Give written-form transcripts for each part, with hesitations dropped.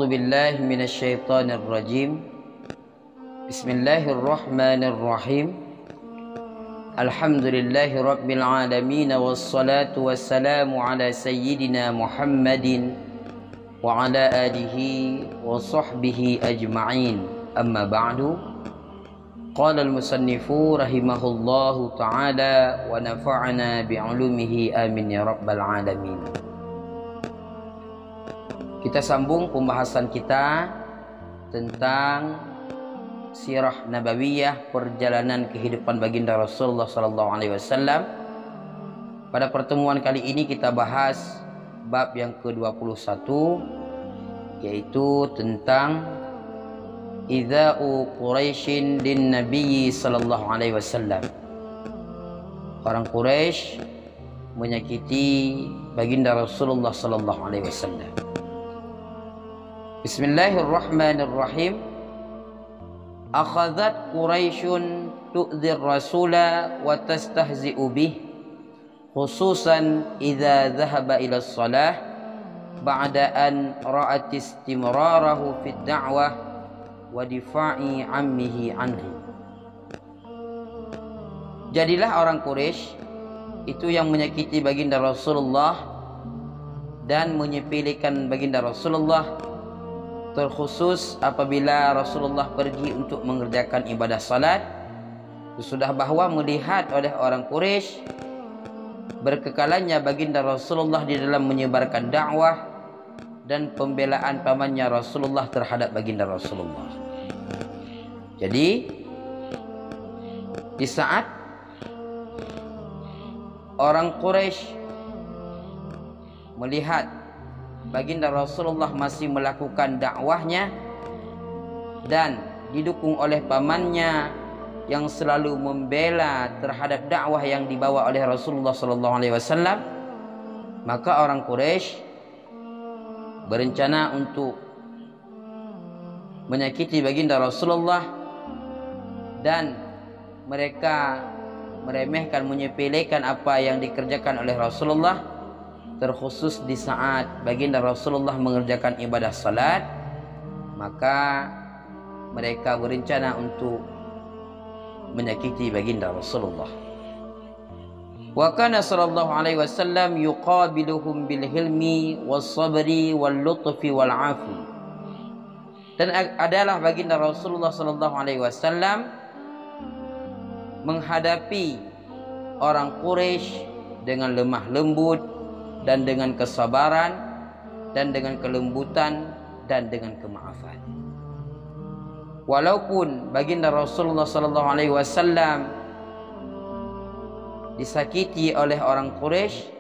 A'udzu billahi minasyaitonir rajim. Bismillahirrahmanirrahim. Alhamdulillahi rabbil alamin wassalatu wassalamu ala sayyidina Muhammadin wa ala alihi wa sahbihi ajma'in. Amma ba'du. Qala al-musannifu rahimahullahu ta'ala wa nafa'ana bi'ulumihi amin ya rabbal alamin. Kita sambung pembahasan kita tentang sirah nabawiyah, perjalanan kehidupan baginda Rasulullah SAW. Pada pertemuan kali ini kita bahas bab yang ke-21, yaitu tentang idza'u Quraisyin lin Nabi SAW. Orang Quraisy menyakiti baginda Rasulullah SAW. Bismillahirrahmanirrahim. Akhadhat Quraisyun tu'dhir rasula wa tastahzi'u bih, khususan idza dhahaba ila shalah ba'da an ra'at istimrarahu fid da'wah wa difa'i ammihi anhu. Jadilah orang Quraisy itu yang menyakiti baginda Rasulullah dan menyepelekan baginda Rasulullah, terkhusus apabila Rasulullah pergi untuk mengerjakan ibadah salat. Sudah bahwa melihat oleh orang Quraisy berkekalannya baginda Rasulullah di dalam menyebarkan dakwah dan pembelaan pamannya Rasulullah terhadap baginda Rasulullah. Jadi di saat orang Quraisy melihat baginda Rasulullah masih melakukan dakwahnya dan didukung oleh pamannya yang selalu membela terhadap dakwah yang dibawa oleh Rasulullah SAW, maka orang Quraisy berencana untuk menyakiti baginda Rasulullah dan mereka meremehkan, menyepelekan apa yang dikerjakan oleh Rasulullah, terkhusus di saat baginda Rasulullah mengerjakan ibadah salat. Maka mereka berencana untuk menyakiti baginda Rasulullah. Wa kana sallallahu alaihi wasallam yuqabiluhum bil hilmi was sabri wal lutfi wal afi. Dan adalah baginda Rasulullah sallallahu alaihi wasallam menghadapi orang Quraisy dengan lemah lembut dan dengan kesabaran dan dengan kelembutan dan dengan kemaafan. Walaupun baginda Rasulullah SAW disakiti oleh orang Quraisy,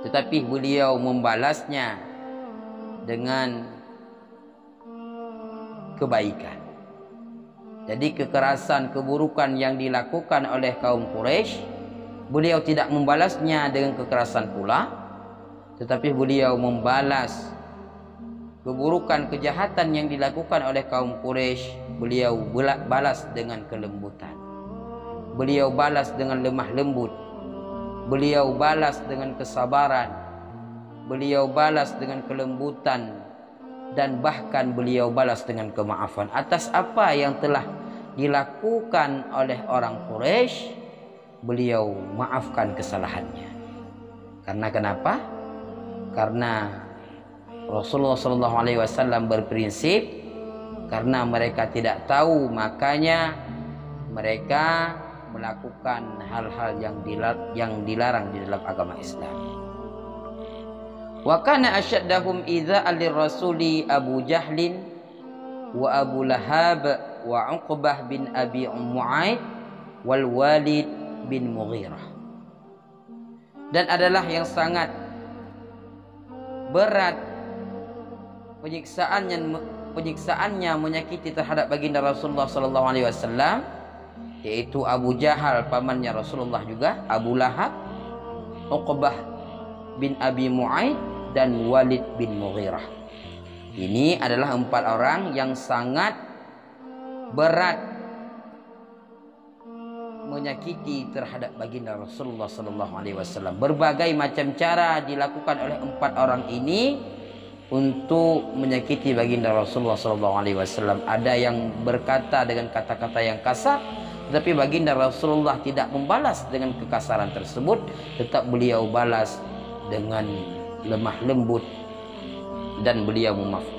tetapi beliau membalasnya dengan kebaikan. Jadi kekerasan, keburukan yang dilakukan oleh kaum Quraisy, beliau tidak membalasnya dengan kekerasan pula, tetapi beliau membalas keburukan, kejahatan yang dilakukan oleh kaum Quraisy. Beliau balas dengan kelembutan, beliau balas dengan lemah lembut, beliau balas dengan kesabaran, beliau balas dengan kelembutan, dan bahkan beliau balas dengan kemaafan atas apa yang telah dilakukan oleh orang Quraisy. Beliau maafkan kesalahannya. Karena kenapa? Karena Rasulullah SAW berprinsip, karena mereka tidak tahu, makanya mereka melakukan hal-hal yang dilarang di dalam agama Islam. Wa kana asyaddahum idza'an lirrasuli Abu Jahlin wa Abu Lahab wa Uqbah bin Abi Mu'aid wal Walid bin Mughirah. Dan adalah yang sangat berat penyiksaannya menyakiti terhadap baginda Rasulullah SAW, yaitu Abu Jahal pamannya Rasulullah juga, Abu Lahab, Uqbah bin Abi Mu'aid dan Walid bin Mughirah. Ini adalah 4 orang yang sangat berat menyakiti terhadap baginda Rasulullah SAW. Berbagai macam cara dilakukan oleh 4 orang ini untuk menyakiti baginda Rasulullah SAW. Ada yang berkata dengan kata-kata yang kasar, tetapi baginda Rasulullah tidak membalas dengan kekasaran tersebut, tetap beliau balas dengan lemah lembut dan beliau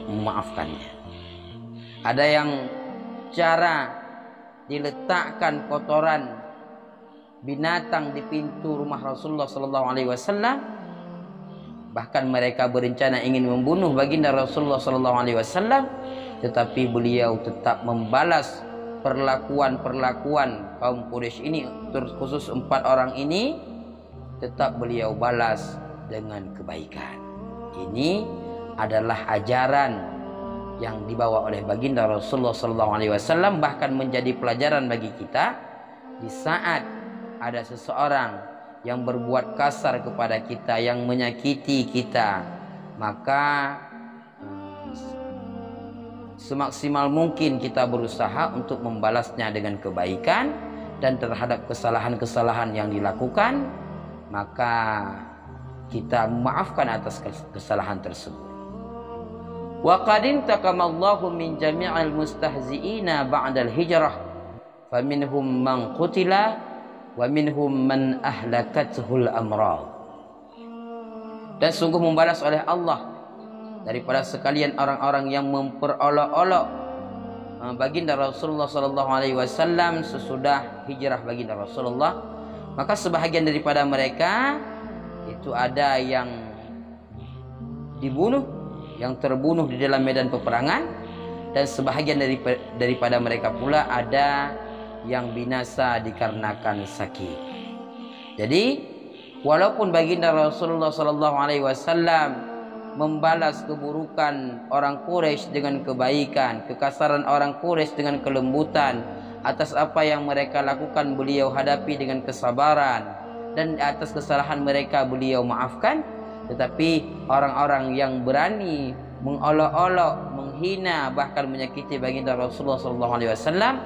memaafkannya. Ada yang cara diletakkan kotoran binatang di pintu rumah Rasulullah SAW, bahkan mereka berencana ingin membunuh baginda Rasulullah SAW, tetapi beliau tetap membalas perlakuan kaum Quraisy ini, terkhusus 4 orang ini, tetap beliau balas dengan kebaikan. Ini adalah ajaran yang dibawa oleh baginda Rasulullah SAW, bahkan menjadi pelajaran bagi kita di saat ada seseorang yang berbuat kasar kepada kita, yang menyakiti kita, maka semaksimal mungkin kita berusaha untuk membalasnya dengan kebaikan, dan terhadap kesalahan-kesalahan yang dilakukan, maka kita memaafkan atas kesalahan tersebut. Wa qad intaqamallahu min jami'il mustahzi'ina ba'dal hijrah, faminhum man qutila wa minhum man ahlakathul amrad. Dan sungguh membalas oleh Allah daripada sekalian orang-orang yang memperolok-olok baginda Rasulullah SAW sesudah hijrah baginda Rasulullah, maka sebahagian daripada mereka itu ada yang dibunuh, yang terbunuh di dalam medan peperangan, dan sebahagian daripada mereka pula ada yang binasa dikarenakan sakit. Jadi walaupun baginda Rasulullah SAW membalas keburukan orang Quraisy dengan kebaikan, kekasaran orang Quraisy dengan kelembutan, atas apa yang mereka lakukan beliau hadapi dengan kesabaran, dan atas kesalahan mereka beliau maafkan. Tetapi orang-orang yang berani mengolok-olok, menghina, bahkan menyakiti baginda Rasulullah SAW,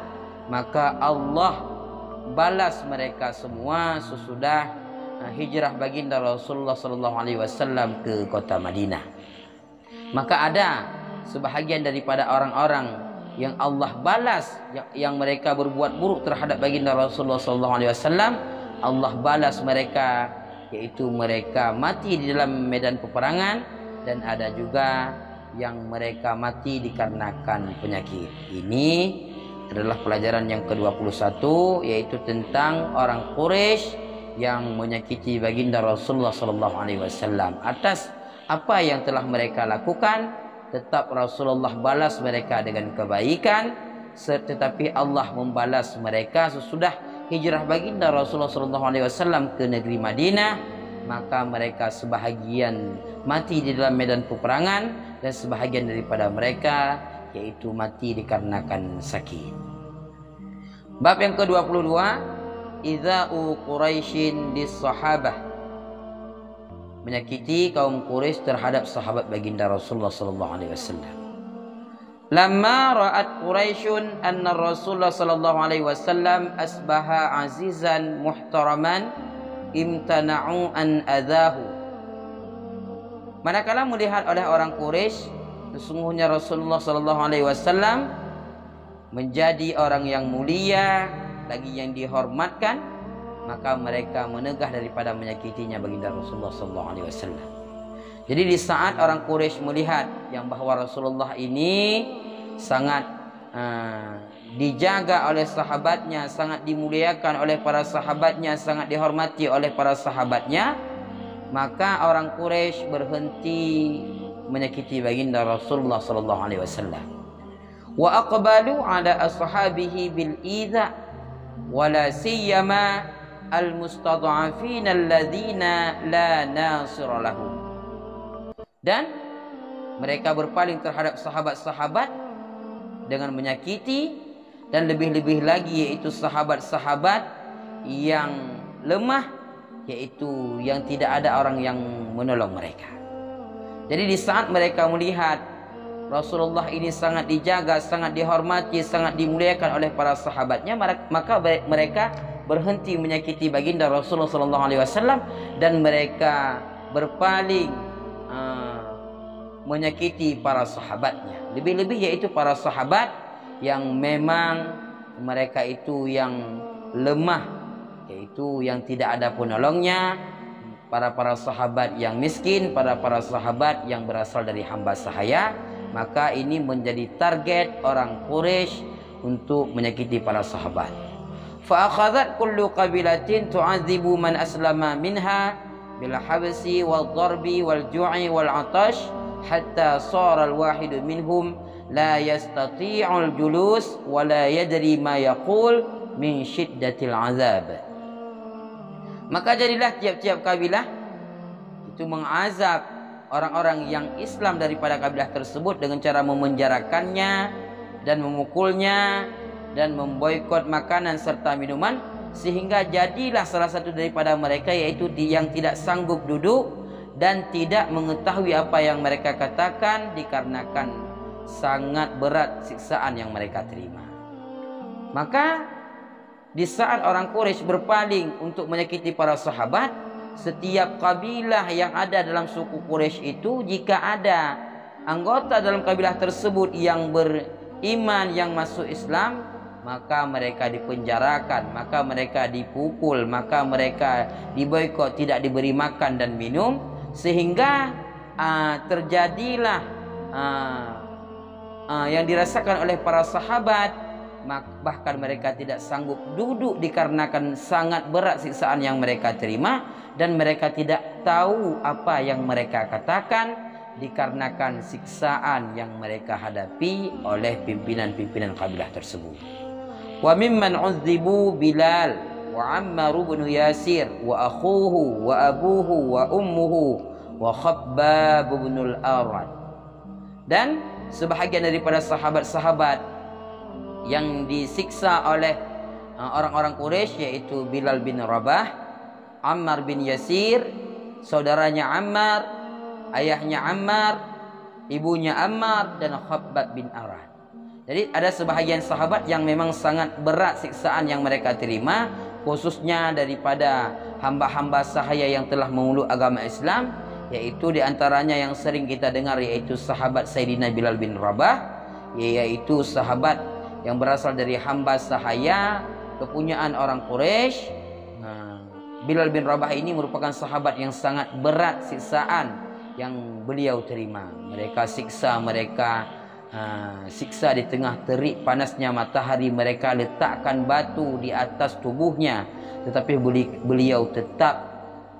maka Allah balas mereka semua sesudah hijrah baginda Rasulullah SAW ke kota Madinah. Maka ada sebahagian daripada orang-orang yang Allah balas, yang mereka berbuat buruk terhadap baginda Rasulullah SAW, Allah balas mereka, yaitu mereka mati di dalam medan peperangan, dan ada juga yang mereka mati dikarenakan penyakit. Ini adalah pelajaran yang ke-21, yaitu tentang orang Quraisy yang menyakiti baginda Rasulullah SAW. Atas apa yang telah mereka lakukan, tetap Rasulullah balas mereka dengan kebaikan, tetapi Allah membalas mereka sesudah hijrah baginda Rasulullah SAW ke negeri Madinah. Maka mereka sebahagian mati di dalam medan peperangan, dan sebahagian daripada mereka yaitu mati dikarenakan sakit. Bab yang ke-22, Idza'u Quraisyin dis-sahabah, menyakiti kaum Quraisy terhadap sahabat baginda Rasulullah SAW. Lamma ra'at Quraisyun anna Rasulullah SAW asbaha azizan muhtaraman, imtana'u an adahu. Manakala melihat oleh orang Quraisy sesungguhnya Rasulullah SAW menjadi orang yang mulia, lagi yang dihormatkan, maka mereka menegah daripada menyakitinya baginda Rasulullah SAW. Jadi di saat orang Quraisy melihat yang bahwa Rasulullah ini sangat dijaga oleh sahabatnya, sangat dimuliakan oleh para sahabatnya, sangat dihormati oleh para sahabatnya, maka orang Quraisy berhenti menyakiti baginda Rasulullah SAW. Wa aqbalu ala ashabihi bil idza wala siyama al-mustad'afin alladzina la nasira lahum. Dan mereka berpaling terhadap sahabat-sahabat dengan menyakiti, dan lebih-lebih lagi yaitu sahabat-sahabat yang lemah, yaitu yang tidak ada orang yang menolong mereka. Jadi di saat mereka melihat Rasulullah ini sangat dijaga, sangat dihormati, sangat dimuliakan oleh para sahabatnya, maka mereka berhenti menyakiti baginda Rasulullah SAW, dan mereka berpaling menyakiti para sahabatnya. Lebih-lebih yaitu para sahabat yang memang mereka itu yang lemah, yaitu yang tidak ada penolongnya, para sahabat yang miskin, para sahabat yang berasal dari hamba sahaya. Maka ini menjadi target orang Quraisy untuk menyakiti para sahabat. Fa akhadhat kullu qabilatin tu'adzibu man aslama minha bil habsi wal darbi wal ju'i wal atash hatta sara al wahidu minhum la yastati'ul julus wa la yadri ma yaqul min syiddatil azab. Maka jadilah tiap-tiap kabilah itu mengazab orang-orang yang Islam daripada kabilah tersebut dengan cara memenjarakannya dan memukulnya dan memboikot makanan serta minuman, sehingga jadilah salah satu daripada mereka yaitu yang tidak sanggup duduk dan tidak mengetahui apa yang mereka katakan dikarenakan sangat berat siksaan yang mereka terima. Maka di saat orang Quraisy berpaling untuk menyakiti para sahabat, setiap kabilah yang ada dalam suku Quraisy itu, jika ada anggota dalam kabilah tersebut yang beriman, yang masuk Islam, maka mereka dipenjarakan, maka mereka dipukul, maka mereka diboikot, tidak diberi makan dan minum, sehingga terjadilah yang dirasakan oleh para sahabat. Bahkan mereka tidak sanggup duduk dikarenakan sangat berat siksaan yang mereka terima, dan mereka tidak tahu apa yang mereka katakan dikarenakan siksaan yang mereka hadapi oleh pimpinan-pimpinan kabilah tersebut. Wa mimman udzibu Bilal wa Ammar bin Yasir wa akhuhu wa abuhu wa ummuhu wa Khabbab bin al-Arad. Dan sebahagian daripada sahabat-sahabat yang disiksa oleh orang-orang Quraisy, yaitu Bilal bin Rabah, Ammar bin Yasir, saudaranya Ammar, ayahnya Ammar, ibunya Ammar, dan Khabbab bin Arad. Jadi ada sebahagian sahabat yang memang sangat berat siksaan yang mereka terima, khususnya daripada hamba-hamba sahaya yang telah memeluk agama Islam, yaitu diantaranya yang sering kita dengar yaitu sahabat Sayyidina Bilal bin Rabah, yaitu sahabat yang berasal dari hamba sahaya kepunyaan orang Quraisy. Bilal bin Rabah ini merupakan sahabat yang sangat berat siksaan yang beliau terima. Mereka siksa di tengah terik panasnya matahari, mereka letakkan batu di atas tubuhnya, tetapi beliau tetap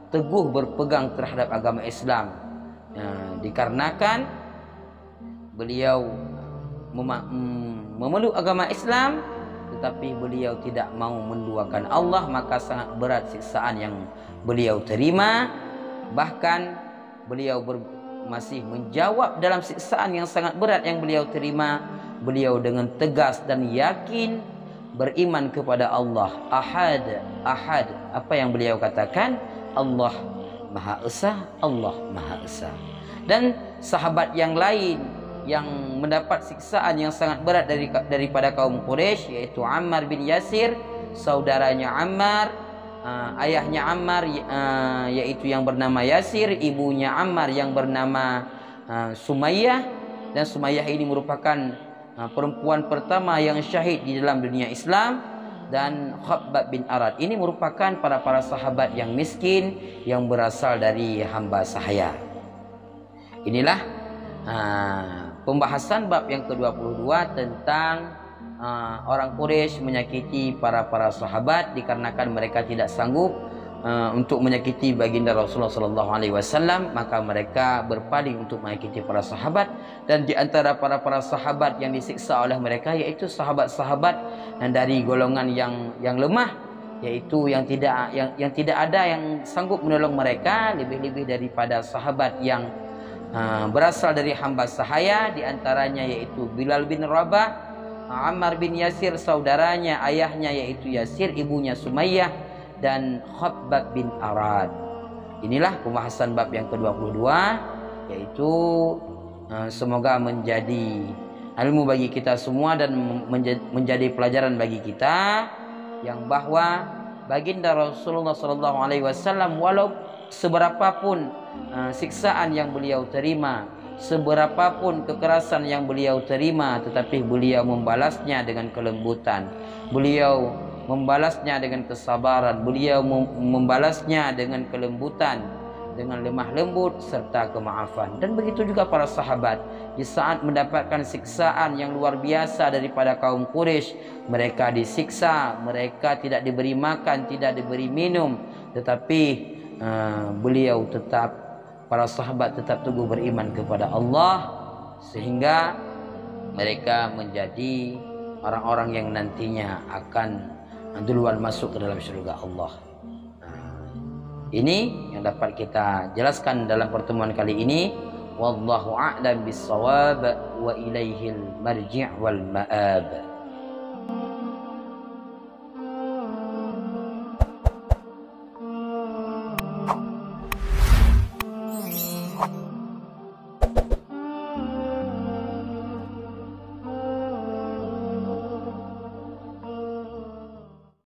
teguh berpegang terhadap agama Islam, dikarenakan beliau memeluk agama Islam, tetapi beliau tidak mau menduakan Allah, maka sangat berat siksaan yang beliau terima. Bahkan beliau masih menjawab dalam siksaan yang sangat berat yang beliau terima. Beliau dengan tegas dan yakin beriman kepada Allah Ahad, Ahad. Apa yang beliau katakan? Allah Maha Esa, Allah Maha Esa. Dan sahabat yang lain yang mendapat siksaan yang sangat berat daripada kaum Quraisy, yaitu Ammar bin Yasir, saudaranya Ammar, ayahnya Ammar yaitu yang bernama Yasir, ibunya Ammar yang bernama Sumayyah, dan Sumayyah ini merupakan perempuan pertama yang syahid di dalam dunia Islam, dan Khabbab bin Arad ini merupakan para sahabat yang miskin yang berasal dari hamba sahaya. Inilah pembahasan bab yang ke-22 tentang orang Quraisy menyakiti para sahabat dikarenakan mereka tidak sanggup untuk menyakiti baginda Rasulullah SAW, maka mereka berpaling untuk menyakiti para sahabat. Dan di antara para sahabat yang disiksa oleh mereka yaitu sahabat-sahabat dari golongan yang lemah, yaitu yang tidak ada yang sanggup menolong mereka, lebih-lebih daripada sahabat yang berasal dari hamba sahaya, di antaranya yaitu Bilal bin Rabah, Ammar bin Yasir, saudaranya, ayahnya yaitu Yasir, ibunya Sumayyah, dan Khabbab bin Arad. Inilah pembahasan bab yang ke-22, yaitu semoga menjadi ilmu bagi kita semua dan menjadi pelajaran bagi kita, yang bahwa baginda Rasulullah SAW walau seberapapun siksaan yang beliau terima seberapapun kekerasan yang beliau terima, tetapi beliau membalasnya dengan kelembutan. Beliau membalasnya dengan kesabaran. Beliau membalasnya dengan kelembutan, dengan lemah lembut serta kemaafan. Dan begitu juga para sahabat. Di saat mendapatkan siksaan yang luar biasa daripada kaum Quraisy, mereka disiksa, mereka tidak diberi makan, tidak diberi minum, tetapi beliau tetap, para sahabat tetap teguh beriman kepada Allah, sehingga mereka menjadi orang-orang yang nantinya akan duluan masuk ke dalam surga Allah. Ini yang dapat kita jelaskan dalam pertemuan kali ini. Wallahu a'lam bis-shawab wa ilaihil marji' wal ma'ab.